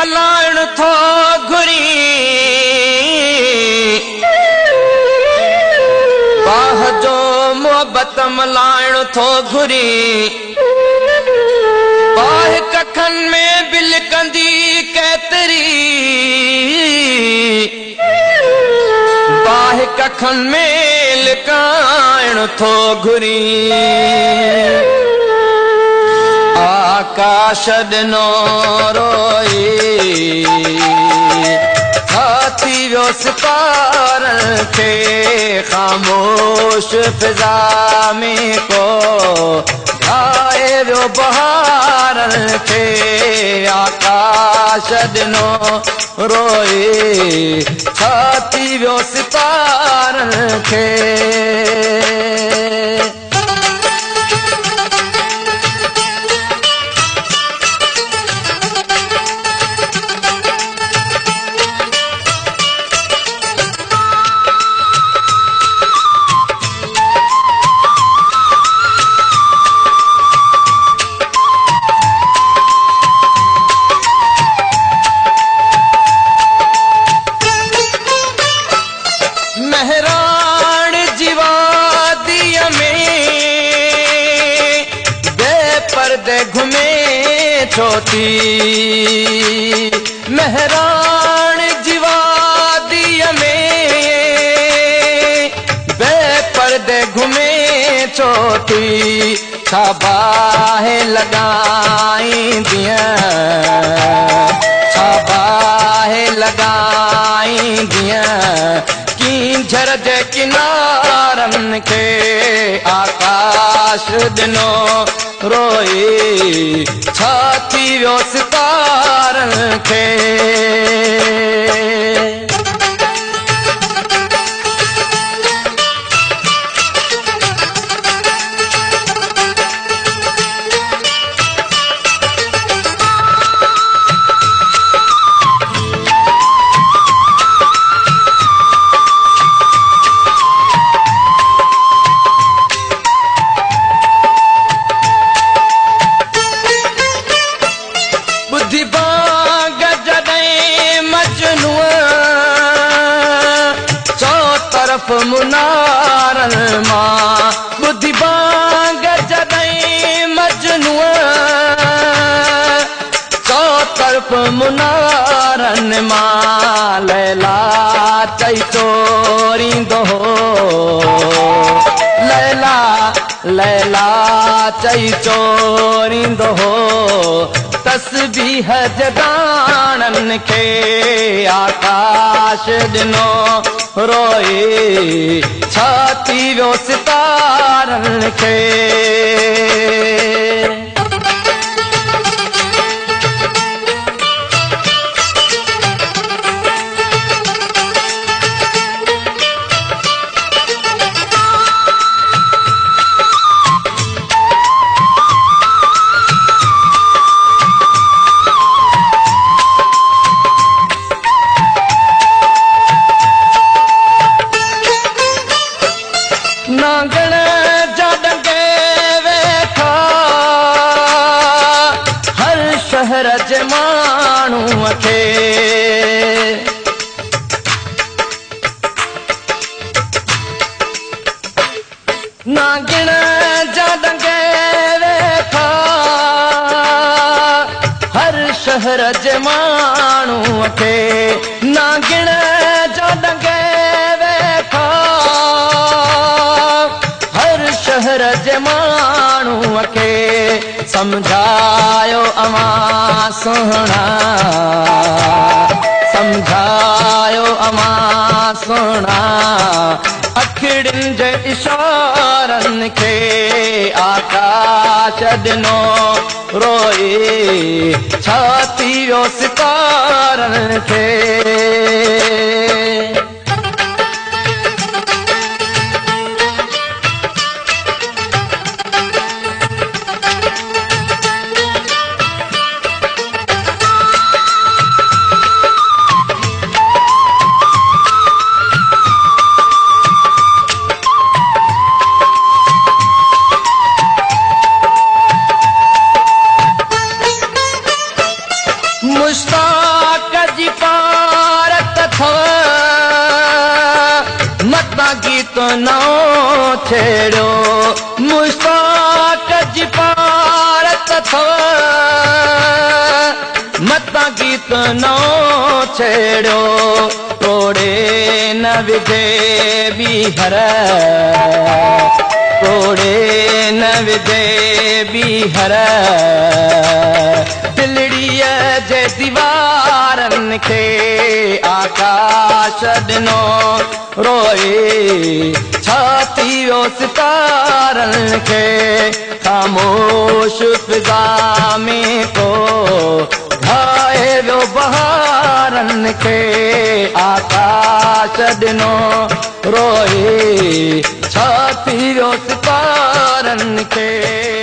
मलाइण थो घुरी बाह जो मोहब्बत मलाइण थो घुरी बाह कखन में बिलकंदी केतरी बाह कखन में लिकाइण थो घुरी आकाश ॾिनो रोई हाथी वियो सितारन खे ख़ामोश फिज़ा में को ढाए वियो बहारन खे आकाश ॾिनो रोई हाथी वियो सितारन खे घुमे छोटी मेहरान जीवादिय में बेपर्दे घुमे छोटी छाबाहे लगाई दिया छाबाहे लगाई दिया कींझर जे किनारन के आकाश दिनो रोई छाती वियो सितारन खे मुनारन मां बुद्धि बांग जॾहिं मजनूअ चौ तरफ़ मुनारन मां लैला चई चोरींदो लैला लैला चई चोरींदो तस्बीह जदानन खे आकाश ॾिनो रोई छाती वियो सितारन खे नांगण जा डंगे वेठा हर शहर जे माण्हूअ खे नांगण जा डंगे वेठा हर शहर जे माण्हूअ खे नांगण जा डंगे शहर जे माण्हूअ खे समझायो अमां सुहिणा समझायो अमां सुहिणा अखिड़ियुनि जे इशारनि खे आकाश ॾिनो रोई छाती वियो सितारन खे मुश्ताक छेड़ो मुश्ताक जी पारत थव मता गीत नो छेड़ो तोड़े न विधे बीहर तोड़े न विधे बीहर दिलड़ीअ जे दीवारन के आकाश दिनो रोए छाती वो सितारन के खामोश फिजा में को घाए वो बहारन के आकाश दिनो रोए छाती वो सितारन के।